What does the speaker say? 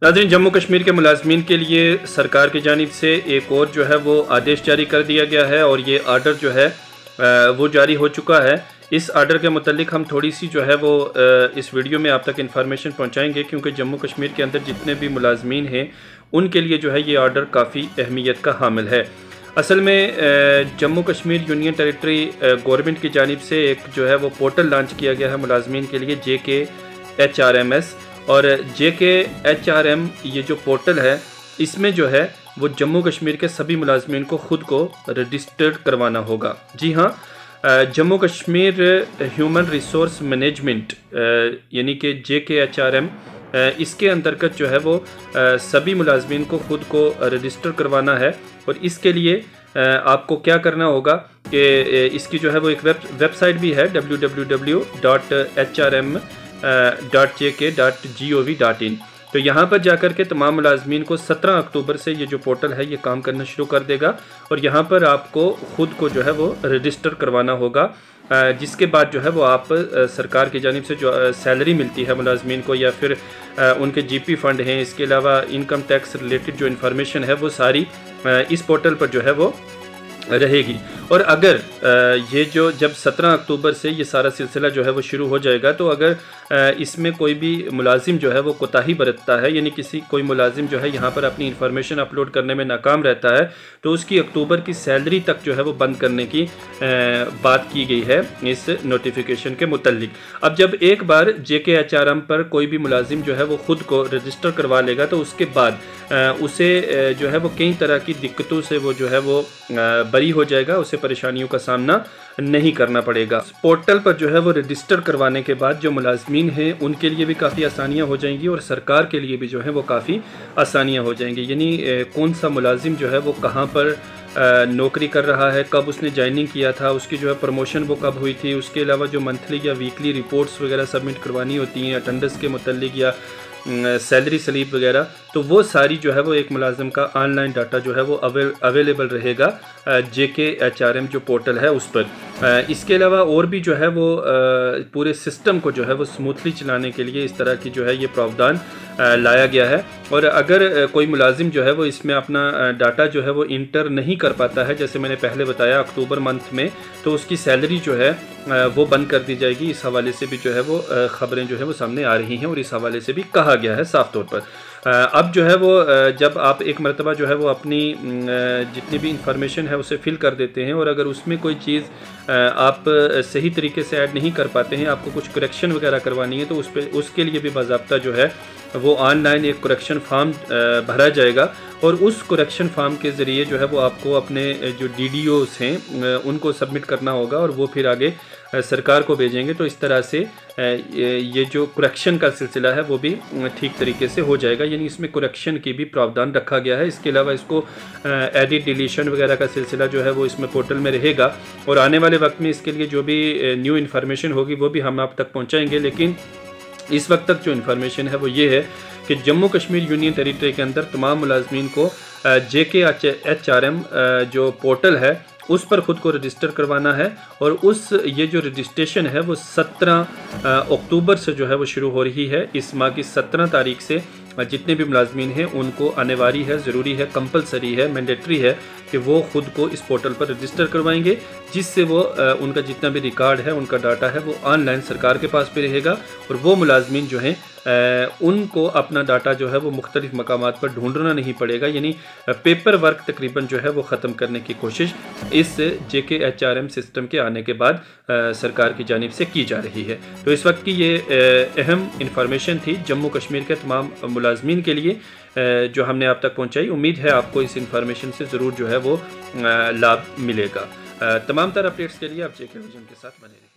नाज़रीन, जम्मू कश्मीर के मुलाजमीन के लिए सरकार की जानिब से एक और जो है वो आदेश जारी कर दिया गया है और ये आर्डर जो है वो जारी हो चुका है। इस आर्डर के मुतालिक हम थोड़ी सी जो है वो इस वीडियो में आप तक इन्फॉर्मेशन पहुंचाएंगे, क्योंकि जम्मू कश्मीर के अंदर जितने भी मुलाजमीन हैं उनके लिए जो है ये आर्डर काफ़ी अहमियत का हामिल है। असल में Jammu Kashmir union territory government की जानिब से एक जो है वो पोर्टल लॉन्च किया गया है मुलाजमीन के लिए, JKHRMS। और JKHRM ये जो पोर्टल है, इसमें जो है वो जम्मू कश्मीर के सभी मुलाजमीन को ख़ुद को रजिस्टर्ड करवाना होगा। जी हाँ, Jammu Kashmir human resource management यानी कि JKHRM, इसके अंतर्गत जो है वो सभी मुलाजमीन को ख़ुद को रजिस्टर करवाना है। और इसके लिए आपको क्या करना होगा कि इसकी जो है वो एक वेबसाइट भी है www.hrm.jk.gov.in। तो यहाँ पर जाकर के तमाम मुलाजमीन को 17 अक्टूबर से ये जो पोर्टल है ये काम करना शुरू कर देगा और यहाँ पर आपको ख़ुद को जो है वो रजिस्टर करवाना होगा, जिसके बाद जो है वो आप सरकार की जानिब से जो सैलरी मिलती है मुलाजमीन को या फिर उनके GP फंड हैं, इसके अलावा इनकम टैक्स रिलेटेड जो इन्फॉर्मेशन है वो सारी इस पोर्टल पर जो है वो रहेगी। और अगर ये जो जब 17 अक्टूबर से ये सारा सिलसिला जो है वो शुरू हो जाएगा, तो अगर इसमें कोई भी मुलाजिम जो है वो कोताही बरतता है, यानी कोई मुलाजिम जो है यहाँ पर अपनी इन्फॉर्मेशन अपलोड करने में नाकाम रहता है, तो उसकी अक्टूबर की सैलरी तक जो है वो बंद करने की बात की गई है इस नोटिफिकेशन के मुतल्लिक। अब जब एक बार JKHRM पर कोई भी मुलाजिम जो है वो ख़ुद को रजिस्टर करवा लेगा, तो उसके बाद उसे जो है वो कई तरह की दिक्कतों से वो जो है वो बरी हो जाएगा, उसे परेशानियों का सामना नहीं करना पड़ेगा। पोर्टल पर जो है वो रजिस्टर करवाने के बाद जो मुलाजमीन हैं उनके लिए भी काफ़ी आसानियाँ हो जाएंगी और सरकार के लिए भी जो है वो काफ़ी आसानियाँ हो जाएंगी। यानी कौन सा मुलाजिम जो है वो कहाँ पर नौकरी कर रहा है, कब उसने ज्वाइनिंग किया था, उसकी जो है प्रमोशन वो कब हुई थी, उसके अलावा जो मंथली या वीकली रिपोर्ट्स वगैरह सबमिट करवानी होती हैं अटेंडेंस के मुतल्लिक या सैलरी स्लिप वगैरह, तो वो सारी जो है वो एक मुलाजिम का ऑनलाइन डाटा जो है वो अवेलेबल रहेगा JKHRM जो पोर्टल है उस पर। इसके अलावा और भी जो है वो पूरे सिस्टम को जो है वो स्मूथली चलाने के लिए इस तरह की जो है ये प्रावधान लाया गया है। और अगर कोई मुलाजिम जो है वो इसमें अपना डाटा जो है वो इंटर नहीं कर पाता है, जैसे मैंने पहले बताया अक्टूबर मंथ में, तो उसकी सैलरी जो है वो बंद कर दी जाएगी। इस हवाले से भी जो है वो ख़बरें जो है वो सामने आ रही हैं और इस हवाले से भी कहा गया है साफ तौर पर। अब जो है वो जब आप एक मरतबा जो है वो अपनी जितनी भी इंफॉर्मेशन है उसे फिल कर देते हैं और अगर उसमें कोई चीज़ आप सही तरीके से ऐड नहीं कर पाते हैं, आपको कुछ करेक्शन वगैरह करवानी है, तो उसके लिए भी बाज़ाब्ता जो है वो ऑनलाइन एक करेक्शन फॉर्म भरा जाएगा और उस करेक्शन फॉर्म के ज़रिए जो है वो आपको अपने जो DDOs हैं उनको सबमिट करना होगा और वो फिर आगे सरकार को भेजेंगे। तो इस तरह से ये जो करेक्शन का सिलसिला है वो भी ठीक तरीके से हो जाएगा, यानी इसमें करेक्शन की भी प्रावधान रखा गया है। इसके अलावा इसको एडिट डिलीशन वगैरह का सिलसिला जो है वो इसमें पोर्टल में रहेगा और आने वाले वक्त में इसके लिए जो भी न्यू इन्फॉर्मेशन होगी वो भी हम आप तक पहुँचाएँगे। लेकिन इस वक्त तक जो इन्फॉर्मेशन है वो ये है कि जम्मू कश्मीर यूनियन टेरिटरी के अंदर तमाम मुलाजमीन को JKHRM जो पोर्टल है उस पर ख़ुद को रजिस्टर करवाना है और ये जो रजिस्ट्रेशन है वो 17 अक्टूबर से जो है वो शुरू हो रही है। इस माह की 17 तारीख से जितने भी मुलाजमीन हैं उनको अनिवार्य है, ज़रूरी है, कंपलसरी है, मैंडेटरी है कि वो ख़ुद को इस पोर्टल पर रजिस्टर करवाएंगे, जिससे वो उनका जितना भी रिकॉर्ड है, उनका डाटा है वो ऑनलाइन सरकार के पास भी रहेगा और वो मुलाजमीन जो हैं उनको अपना डाटा जो है वो मुख्तलिफ मकामात पर ढूंढना नहीं पड़ेगा। यानी पेपर वर्क तकरीबन जो है वो ख़त्म करने की कोशिश इस JKHRM सिस्टम के आने के बाद सरकार की जानिब से की जा रही है। तो इस वक्त की ये अहम इंफॉर्मेशन थी जम्मू कश्मीर के तमाम मुलाजमीन के लिए जो हमने आप तक पहुँचाई। उम्मीद है आपको इस इंफॉर्मेशन से ज़रूर जो है वो लाभ मिलेगा। तमाम तरह अपडेट्स के लिए आप JK विजन के साथ बने रहिए।